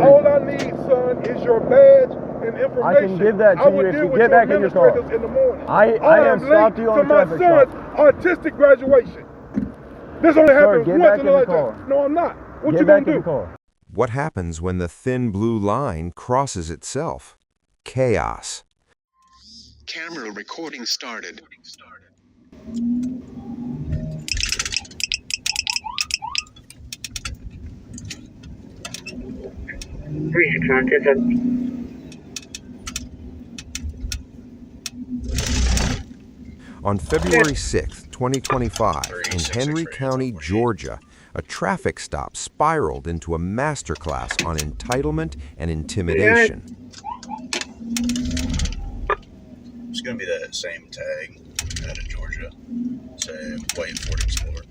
me? All I need, son, is your badge and information. I can give that to you if you get back in your car. In the morning. I have stopped you on the traffic stop. To my son's artistic graduation. This only happens once in a lifetime. No, I'm not. What you gonna do? What happens when the thin blue line crosses itself? Chaos. Camera recording started. On February 6, 2025, in Henry County, Georgia, a traffic stop spiraled into a masterclass on entitlement and intimidation. It's going to be that same tag out of Georgia. Say, waiting for it to explore.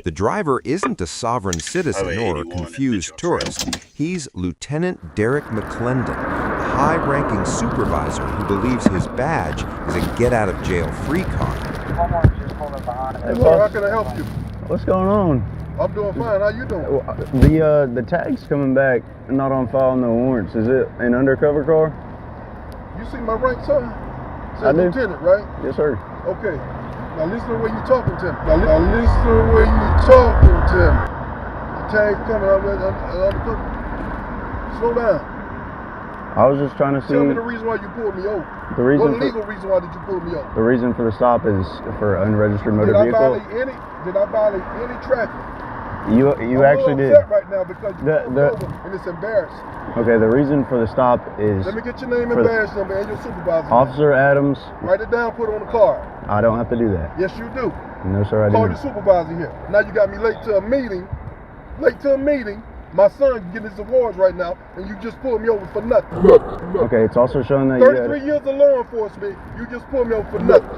The driver isn't a sovereign citizen or a confused tourist. He's Lieutenant Derek McClendon, a high-ranking supervisor who believes his badge is a get-out-of-jail-free card. Hey, sir, how can I help you? What's going on? I'm doing fine. How you doing? The tag's coming back, not on file, no warrants. Is it an undercover car? You see my rank, sir? I do. Lieutenant, right? Yes, sir. Okay. Now listen to the way you're talking to me. Now listen to the way you're talking to me. The tag's coming out undercover. Slow down. I was just trying to see. Tell me the reason why you pulled me over. The reason. What legal reason why did you pull me over? The reason for the stop is for unregistered motor vehicle. Did I violate any traffic? You actually did. I'm upset right now because you pulled me over and it's embarrassing. Okay, the reason for the stop is. Let me get your name and badge number and your supervisor. Officer Adams. Write it down, put it on the card. I don't have to do that. Yes, you do. No, sir, I Call didn't. your supervisor here. Now you got me late to a meeting. My son getting his awards right now, and you just pulled me over for nothing. Okay, it's also showing that 33 years of law enforcement, you just pulled me over for nothing.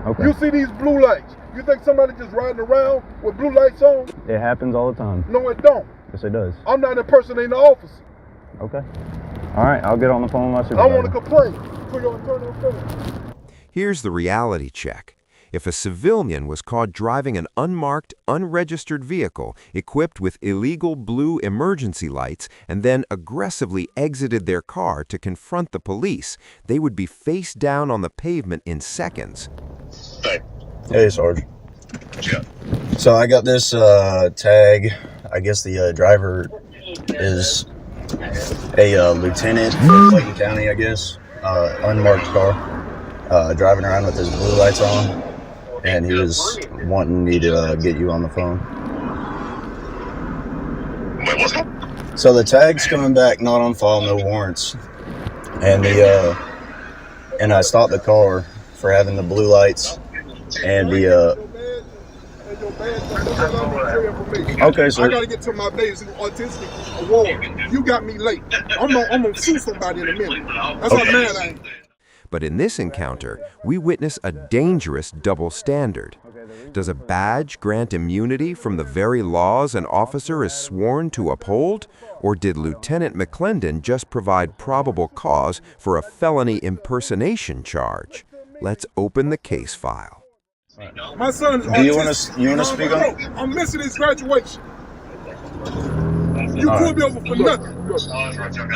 Okay. You see these blue lights. You think somebody just riding around with blue lights on? It happens all the time. No, it don't. Yes, it does. I'm not impersonating the officer. Okay. All right, I'll get on the phone with my supervisor. I want to complain to your internal affairs. Here's the reality check. If a civilian was caught driving an unmarked, unregistered vehicle equipped with illegal blue emergency lights and then aggressively exited their car to confront the police, they would be face down on the pavement in seconds. Hey, Sarge. Yeah. So I got this tag. I guess the driver is a lieutenant for Clayton County, I guess. Unmarked car. Driving around with his blue lights on. And he was wanting me to get you on the phone. Wait, what's up? So the tag's coming back, not on file, no warrants. And and I stopped the car for having the blue lights and the Okay, sir. I gotta get to my baby's autistic award. You got me late. I'm gonna sue somebody in a minute. That's how mad I am. But in this encounter, we witness a dangerous double standard. Does a badge grant immunity from the very laws an officer is sworn to uphold? Or did Lieutenant McClendon just provide probable cause for a felony impersonation charge? Let's open the case file. My son is autistic. Do you want to speak on? I'm missing his graduation. You pulled me over for nothing.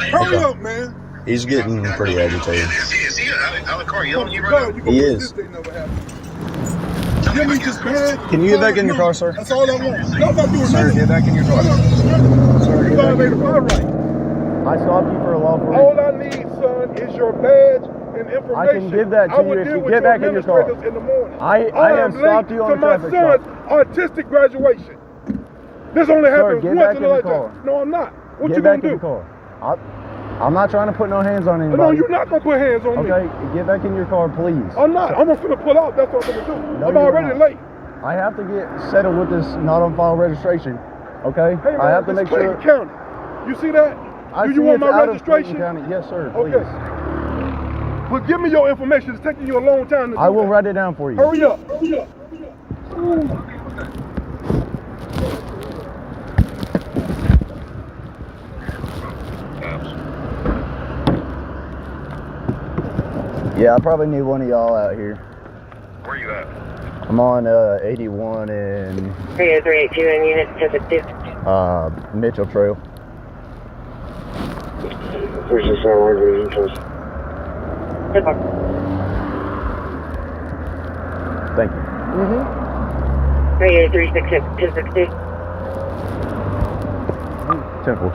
Hurry up, man. He's getting pretty agitated. Is he out of the car yelling at you right now? He is. Can you get back in your car, sir? That's all I want. Sir, get back in your car. Sir, you violated my right. I stopped you for a lawful. All I need, son, is your badge and information. I can give that to you if you get back in your car. In the morning. I have stopped you on the traffic stop. To my son's artistic graduation. This only happens once in a lifetime. No, I'm not. What you gonna do? I'm not trying to put no hands on anybody. No, you're not gonna put hands on me. Okay, get back in your car, please. I'm not. I'm gonna pull out. That's what I'm gonna do. No, I'm already late. I have to get settled with this not on file registration. Okay? Hey, man, I have to make sure. County. You see that? Do you want my registration? County. Yes, sir. Please. Okay. But give me your information. It's taking you a long time to do I will that. write it down for you. Hurry up. Hurry up. Yeah, I probably need one of y'all out here. Where you at? I'm on 81 and... 30382 in unit 252. Mitchell Trail. Thank you. Radio 366 260. Temple.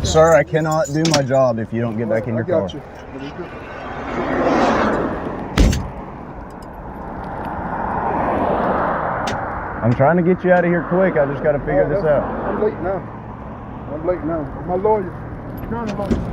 Sir, I cannot do my job if you don't get back in your car. I got you. I'm trying to get you out of here quick. I just got to figure this out. I'm late now. My lawyer. County lawyer.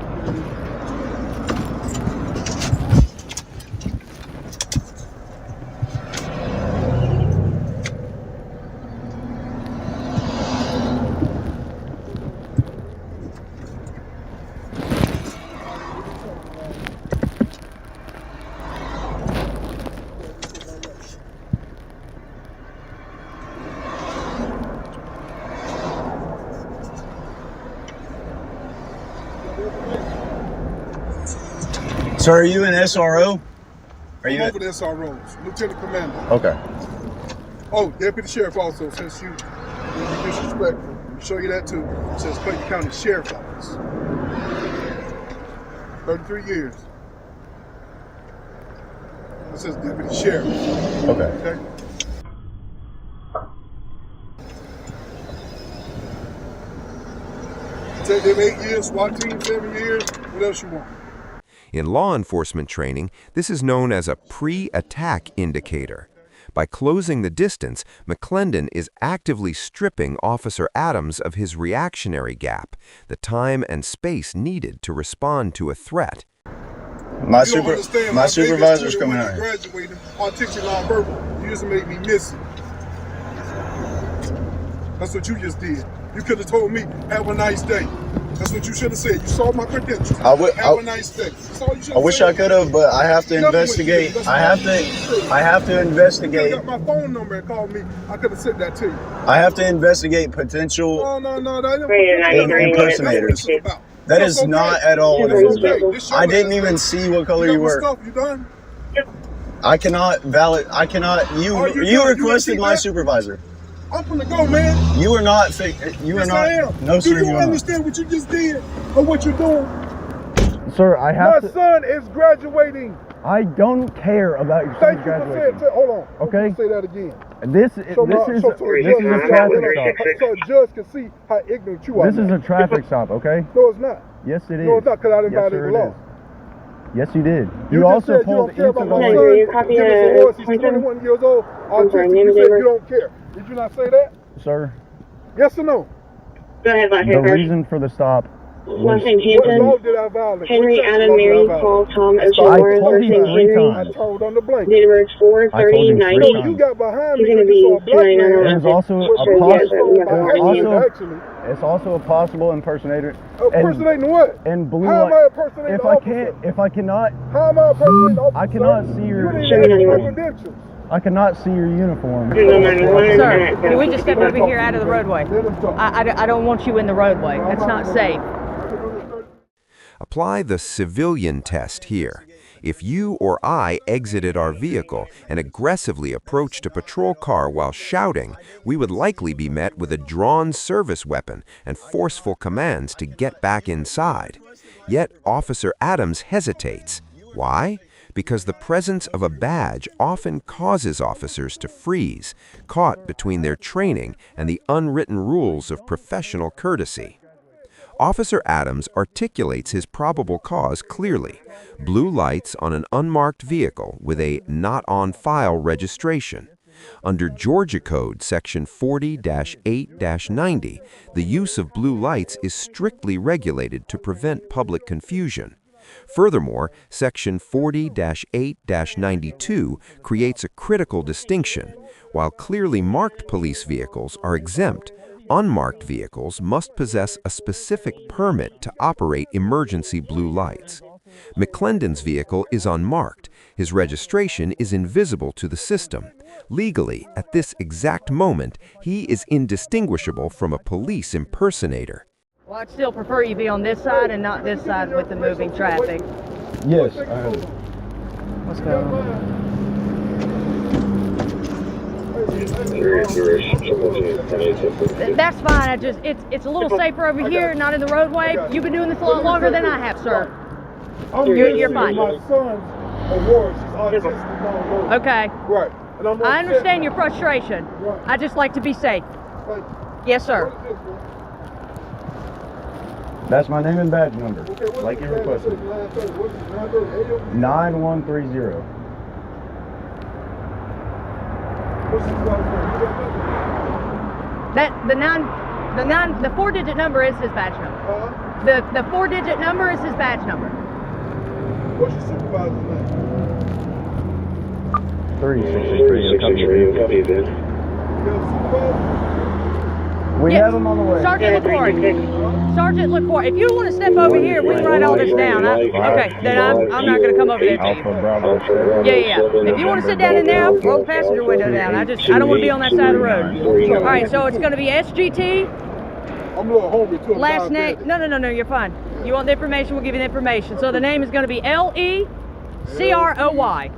Sir, are you an SRO? I'm over the SROs, Lieutenant Commander. Okay. Oh, Deputy Sheriff also, since you disrespectful. Let me show you that too. It says Clayton County Sheriff's Office. 33 years. It says Deputy Sheriff. Okay. Take them 8 years, SWAT team 7 years. What else you want? In law enforcement training, this is known as a pre-attack indicator. By closing the distance, McClendon is actively stripping Officer Adams of his reactionary gap, the time and space needed to respond to a threat. My supervisor's coming out here. Graduating, autistic nonverbal. You just made me miss it. That's what you just did. You could have told me, have a nice day. That's what you should have said. You saw my credentials. Have a nice day. I wish I could have, but I have to investigate. I have to investigate. You got my phone number and called me. I could have said that to you. I have to investigate potential impersonators. That is not at all what it is about. I didn't even see what color you were. You done? I cannot valid. I cannot. You requested my supervisor. I'm gonna go, man. You are not. You are Yes, not. I am. No, sir. Do you understand what you just did or what you're doing? Sir, I have My son is graduating. I don't care about your Thank son's you for saying. graduation. Hold on. Okay. Say that again. This is a traffic stop. So a judge can see how ignorant you are. This is a traffic stop, okay? No, it's not. Yes, it is. No, it's not, because I didn't Yes, violate sir, the it law. is. Yes, you did. You You just also said you pulled don't care into about the my lane. son. You're copying Give us a a voice. He's pointer? 21 years old. I'm sorry, Autistic. name You and said labor. you don't care. Did you not say that? Sir, Yes or no? Go ahead, Black the Panther. reason for the stop Last name What law Hampton. did I violate? Henry, What section Adam, law did I Mary, violate? Paul, Tom, Ocean, I Warren, told first you name 3 Henry. times. I told on the blank. Date of birth I told you 4/30/90. You got behind He's me gonna because you saw a be black 29 man. on It is also a Sure, you guys are- you guys are also- Actually, it's also a possible impersonator. impersonating what? And blue How am I light. impersonating If the I officer? can't, if I cannot, How am I impersonating the officer? I cannot see your. You didn't Show me even ask my 91. credentials. I cannot see your uniform. Sir, can we just step over here out of the roadway? Let him talk. I don't want you in the roadway. That's not safe. Apply the civilian test here. If you or I exited our vehicle and aggressively approached a patrol car while shouting, we would likely be met with a drawn service weapon and forceful commands to get back inside. Yet Officer Adams hesitates. Why? Because the presence of a badge often causes officers to freeze, caught between their training and the unwritten rules of professional courtesy. Officer Adams articulates his probable cause clearly: blue lights on an unmarked vehicle with a not on file registration. Under Georgia Code Section 40-8-90, the use of blue lights is strictly regulated to prevent public confusion. Furthermore, Section 40-8-92 creates a critical distinction. While clearly marked police vehicles are exempt, unmarked vehicles must possess a specific permit to operate emergency blue lights. McClendon's vehicle is unmarked. His registration is invisible to the system. Legally, at this exact moment, he is indistinguishable from a police impersonator. Well, I'd still prefer you be on this side and not this side with the moving traffic. Yes. What's going on? That's fine. It's a little safer over here, not in the roadway. You've been doing this a lot longer than I have, sir. You're fine. My son's award. She's autistic. Okay. Right. And I'm I understand your frustration. I just like to be safe. Yes, sir. That's my name and badge number, like you requested. 9130. That the 4-digit number is his badge number. The 4-digit number is his badge number. What's your supervisor's name? 363. You got a supervisor? We Yes. have him on the way. Sergeant LaCour. Sergeant LaCour. If you want to step over here, we can write all this down. Okay, then I'm not going to come over there to you. Alpha Bravo. Yeah. If you want to sit down in there, roll the passenger window down. I don't want to be on that side of the road. All right, so it's going to be SGT. I'm a little hungry too. Last name. No, you're fine. You want the information, we'll give you the information. So the name is going to be LECROY. CROY.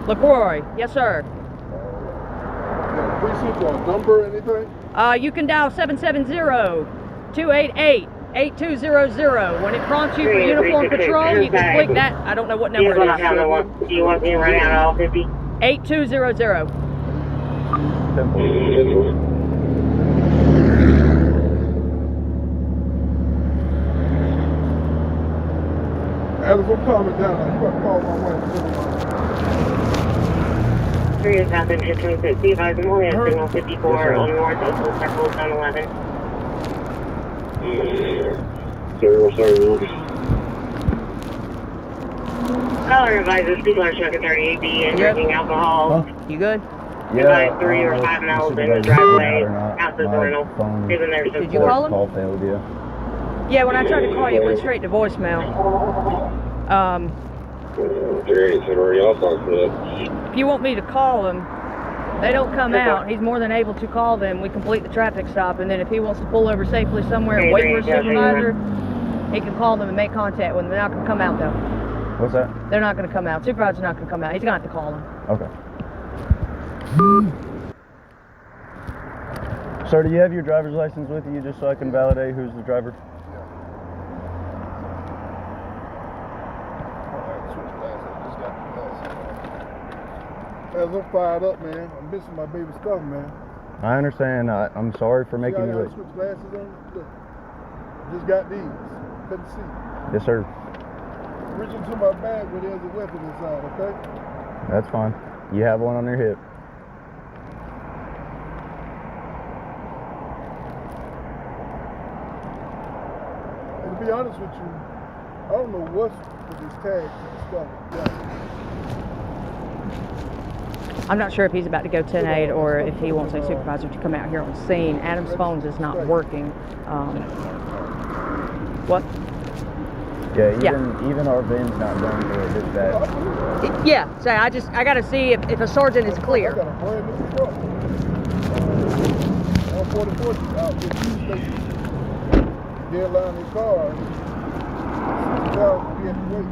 LaCroix. Yes, sir. Precinct or number, anything? You can dial 770-288-8200. When it prompts you for uniform patrol, you can click that. I don't know what number it is. Do you want me to run out all 50? 8200. As I'm calming down, you got to call my wife. 3 is happened, 26. Be advised, I'm only at signal 54 on North Oakville Circle, zone 11. Caller advises people are smoking 38B and drinking alcohol. You good? Advise 3 or 5 miles in the driveway, out the rental. Even there's Did you call him? Call failed, yeah. Yeah, when I tried to call you, it went straight to voicemail. If you want me to call him, they don't come out. He's more than able to call them. We complete the traffic stop, and then if he wants to pull over safely somewhere and wait for a supervisor, he can call them and make contact with them. They're not going to come out, though. What's that? They're not going to come out. Supervisor's not going to come out. He's going to have to call them. Okay. Sir, do you have your driver's license with you just so I can validate who's the driver? As I'm fired up, man. I'm missing my baby stuff, man. I understand. I'm sorry for making you See how I late. switch glasses on? Look. Just got these. Couldn't see. Yes, sir. Reach into my bag where there's a weapon inside, okay? That's fine. You have one on your hip. And to be honest with you, I don't know what's with these tags and stuff. Yeah. I'm not sure if he's about to go 10-8 or if he wants a supervisor to come out here on scene. Adam's phones is not working. What? Yeah, even our VIN's not going for a dispatch. Yeah, so I got to see if a sergeant is I clear. got a brand new truck. 144 out with two stations. Get line in car. Well, we have to wait.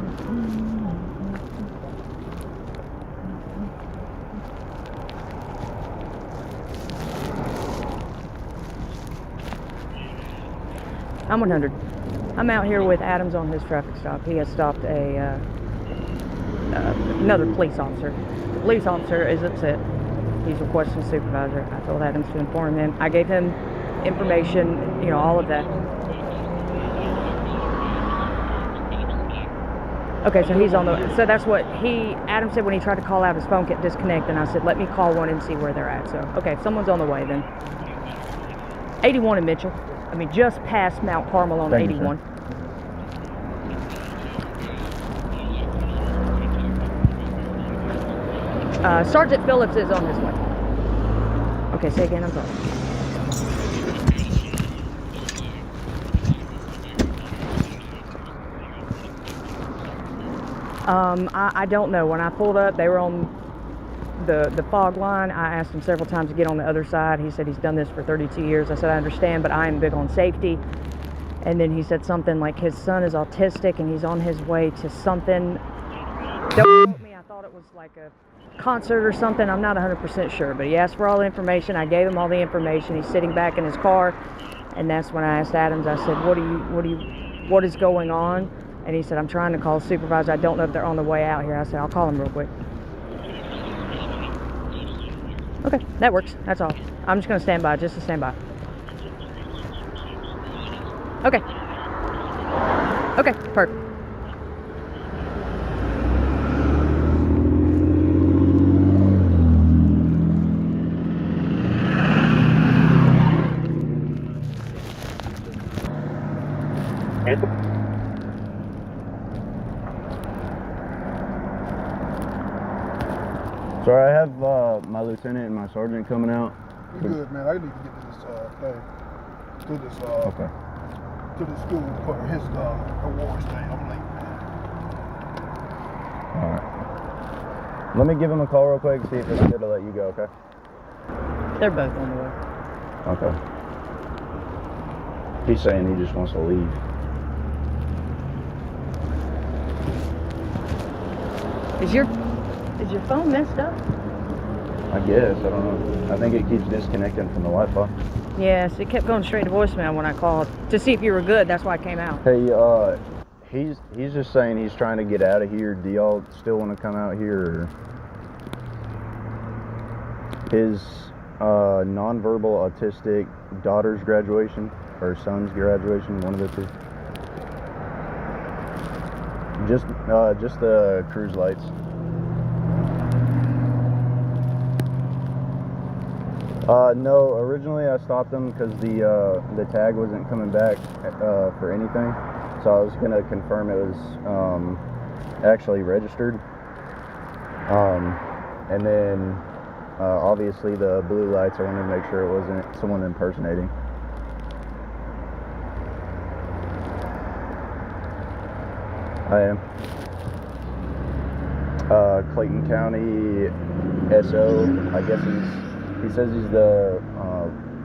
I'm 100. I'm out here with Adams on his traffic stop. He has stopped another police officer. The police officer is upset. He's requesting a supervisor. I told Adams to inform him. I gave him information, all of that. Okay, so he's on so that's what Adam said when he tried to call out, his phone kept disconnecting. I said, let me call one and see where they're at. So, okay, someone's on the way then. 81 in Mitchell. Just past Mount Carmel on 81. Sergeant Phillips is on his way. Okay, say again, I'm sorry. I don't know. When I pulled up, they were on the fog line. I asked him several times to get on the other side. He said he's done this for 32 years. I said, I understand, but I am big on safety. And then he said something like his son is autistic and he's on his way to something. Don't quote me, I thought it was like a concert or something. I'm not 100% sure, but he asked for all the information. I gave him all the information. He's sitting back in his car, and that's when I asked Adams. I said, what is going on? And he said, I'm trying to call the supervisor. I don't know if they're on the way out here. I said, I'll call him real quick. Okay, that works. That's all. I'm just gonna stand by, just to stand by. Okay. Okay, perfect. Sorry, I have my lieutenant and my sergeant coming out. You're good, man. I need to get to this thing, to this Okay. to the school for his awards thing. I'm late, man. All right. Let me give him a call real quick, see if it's good to let you go, okay? They're both on the way. Okay. He's saying he just wants to leave. Is your phone messed up? I guess, I don't know. I think it keeps disconnecting from the Wi-Fi. Yes, it kept going straight to voicemail when I called to see if you were good. That's why I came out. Hey, he's just saying he's trying to get out of here. Do y'all still want to come out here? Or his nonverbal autistic daughter's graduation or son's graduation, one of the two. Just the cruise lights. No, originally I stopped him because the tag wasn't coming back for anything, so I was gonna confirm it was actually registered. And then obviously the blue lights, I wanted to make sure it wasn't someone impersonating. I am. Clayton County SO, I guess he says he's the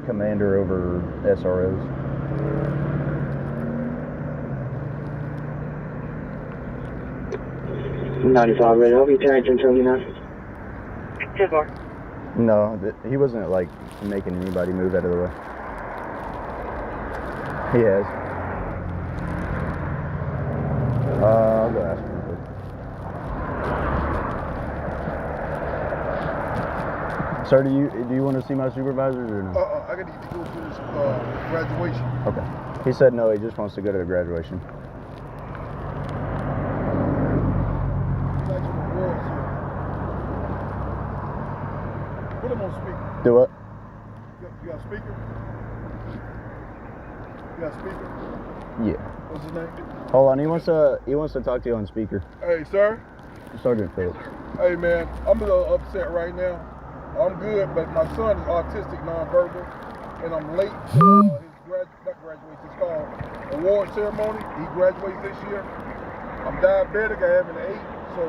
commander over SROs. $95 ready. I'll be tagged until you know. 10-4. No, he wasn't like making anybody move out of the way. He has. I'll go ask him. Sir, do you want to see my supervisors or no? I gotta go to this graduation. Okay. He said no, he just wants to go to the graduation. Put him on speaker. Do what? You got a speaker? You got a speaker? Yeah. What's his name? Hold on, he wants to talk to you on speaker. Hey, sir. Sergeant Phillips. Hey, man. I'm a little upset right now. I'm good, but my son is autistic nonverbal, and I'm late to his it's called award ceremony. He graduates this year. I'm diabetic. I have an 8, so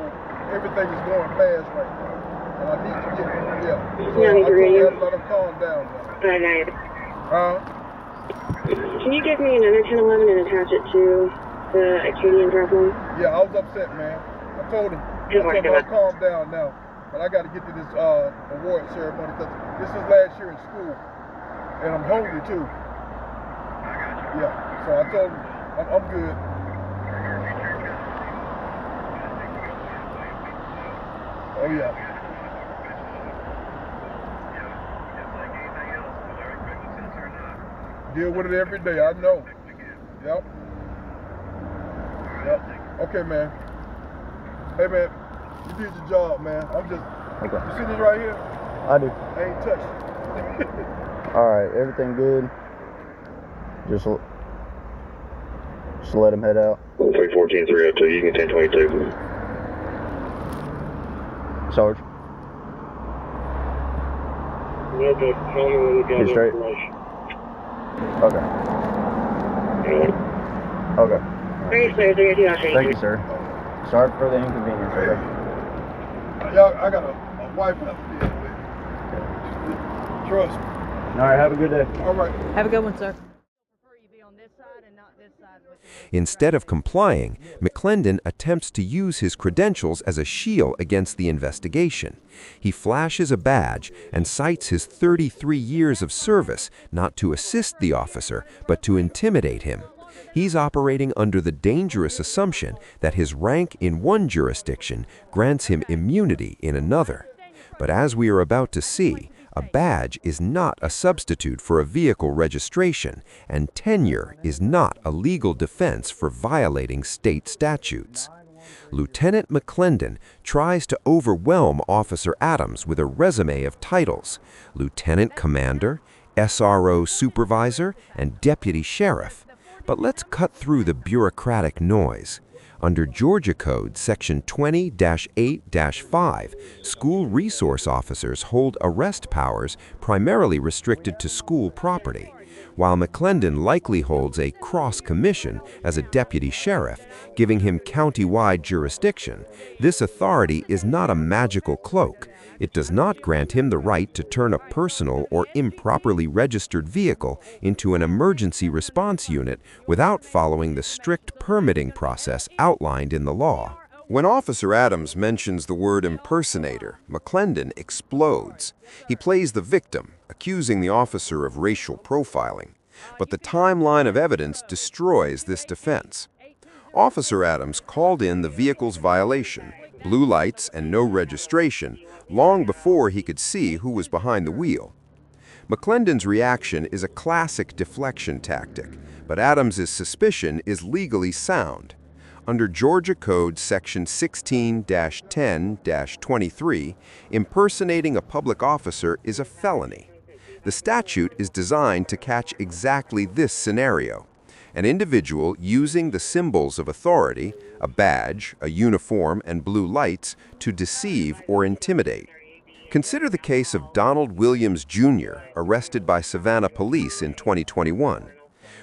everything is going fast right now. And I need to get, So I told him let him calm down now. Can you give me another 1011 and attach it to the Acadian draft line? Yeah, I was upset, man. I told him calm down now. But I got to get to this award ceremony because this is last year in school, and I'm hungry too. Yeah, so I told him I'm good. Oh yeah. Deal with it every day. I know. Yep. Okay, man. Hey, man. You did your job, man. I'm just. Okay. You see this right here? I do. I ain't touched it. All right, everything good. Just let him head out. 314-302, you can 1022. Sarge. You straight? Okay. Okay. Thank you, sir. Sorry for the inconvenience. Okay. Yeah, I got a wife I have to deal with. Trust me. All right, have a good day. All right. Have a good one, sir. I prefer you be on this side and not this Instead of complying, McClendon attempts to use his credentials as a shield against the investigation. He flashes a badge and cites his 33 years of service not to assist the officer, but to intimidate him. He's operating under the dangerous assumption that his rank in one jurisdiction grants him immunity in another. But as we are about to see, a badge is not a substitute for a vehicle registration, and tenure is not a legal defense for violating state statutes. Lieutenant McClendon tries to overwhelm Officer Adams with a resume of titles: Lieutenant Commander, SRO Supervisor, and Deputy Sheriff. But let's cut through the bureaucratic noise. Under Georgia Code Section 20-8-5, school resource officers hold arrest powers primarily restricted to school property. While McClendon likely holds a cross commission as a deputy sheriff, giving him county-wide jurisdiction, this authority is not a magical cloak. It does not grant him the right to turn a personal or improperly registered vehicle into an emergency response unit without following the strict permitting process outlined in the law. When Officer Adams mentions the word impersonator, McClendon explodes. He plays the victim, accusing the officer of racial profiling. But the timeline of evidence destroys this defense. Officer Adams called in the vehicle's violation, blue lights and no registration, long before he could see who was behind the wheel. McClendon's reaction is a classic deflection tactic, but Adams's suspicion is legally sound. Under Georgia Code Section 16-10-23, impersonating a public officer is a felony. The statute is designed to catch exactly this scenario: an individual using the symbols of authority, a badge, a uniform, and blue lights, to deceive or intimidate. Consider the case of Donald Williams, Jr., arrested by Savannah police in 2021.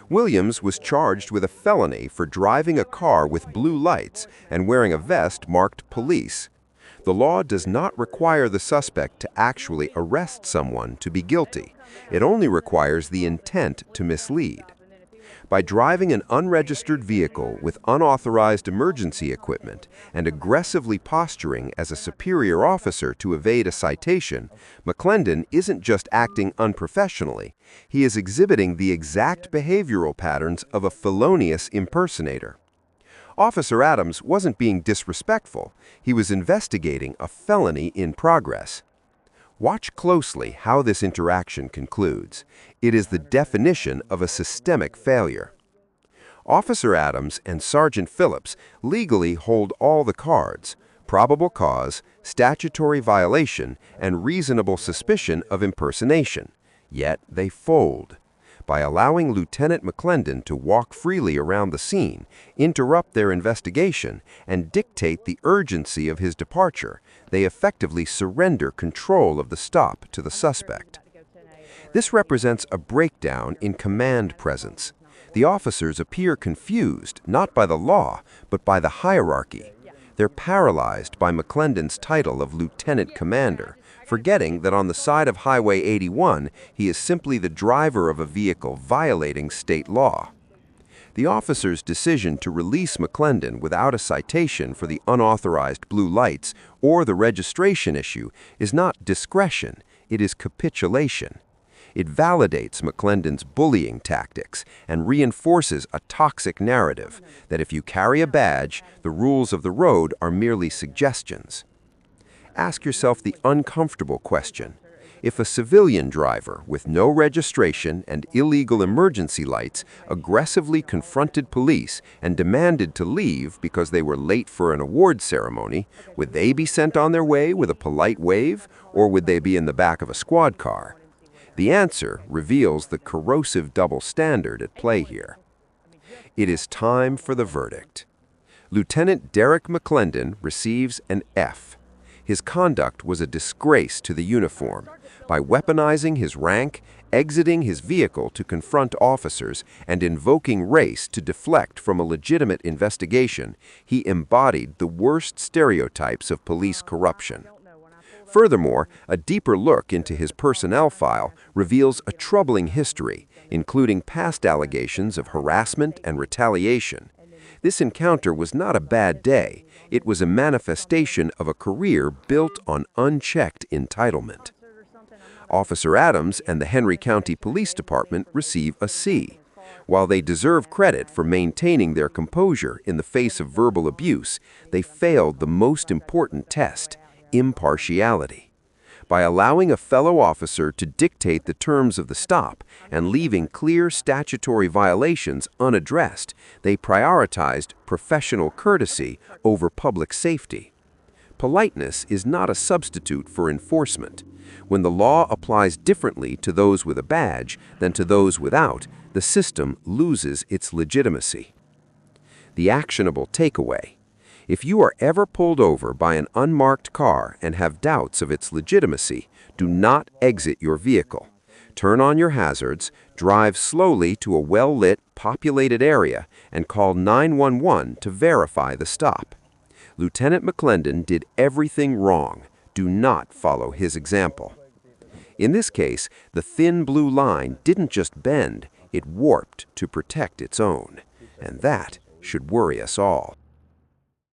Williams was charged with a felony for driving a car with blue lights and wearing a vest marked police. The law does not require the suspect to actually arrest someone to be guilty. It only requires the intent to mislead. By driving an unregistered vehicle with unauthorized emergency equipment and aggressively posturing as a superior officer to evade a citation, McClendon isn't just acting unprofessionally, he is exhibiting the exact behavioral patterns of a felonious impersonator. Officer Adams wasn't being disrespectful, he was investigating a felony in progress. Watch closely how this interaction concludes. It is the definition of a systemic failure. Officer Adams and Sergeant Phillips legally hold all the cards: probable cause, statutory violation, and reasonable suspicion of impersonation. Yet they fold. By allowing Lieutenant McClendon to walk freely around the scene, interrupt their investigation, and dictate the urgency of his departure, they effectively surrender control of the stop to the suspect. This represents a breakdown in command presence. The officers appear confused, not by the law, but by the hierarchy. They're paralyzed by McClendon's title of Lieutenant Commander, forgetting that on the side of Highway 81, he is simply the driver of a vehicle violating state law. The officer's decision to release McClendon without a citation for the unauthorized blue lights or the registration issue is not discretion, it is capitulation. It validates McClendon's bullying tactics and reinforces a toxic narrative that if you carry a badge, the rules of the road are merely suggestions. Ask yourself the uncomfortable question: if a civilian driver with no registration and illegal emergency lights aggressively confronted police and demanded to leave because they were late for an award ceremony, would they be sent on their way with a polite wave, or would they be in the back of a squad car? The answer reveals the corrosive double standard at play here. It is time for the verdict. Lieutenant Derek McClendon receives an F. His conduct was a disgrace to the uniform. By weaponizing his rank, exiting his vehicle to confront officers, and invoking race to deflect from a legitimate investigation, he embodied the worst stereotypes of police corruption. Furthermore, a deeper look into his personnel file reveals a troubling history, including past allegations of harassment and retaliation. This encounter was not a bad day. It was a manifestation of a career built on unchecked entitlement. Officer Adams and the Henry County Police Department receive a C. While they deserve credit for maintaining their composure in the face of verbal abuse, they failed the most important test: impartiality. By allowing a fellow officer to dictate the terms of the stop and leaving clear statutory violations unaddressed, they prioritized professional courtesy over public safety. Politeness is not a substitute for enforcement. When the law applies differently to those with a badge than to those without, the system loses its legitimacy. The actionable takeaway: if you are ever pulled over by an unmarked car and have doubts of its legitimacy, do not exit your vehicle. Turn on your hazards, drive slowly to a well-lit, populated area, and call 911 to verify the stop. Lieutenant McClendon did everything wrong. Do not follow his example. In this case, the thin blue line didn't just bend, it warped to protect its own. And that should worry us all.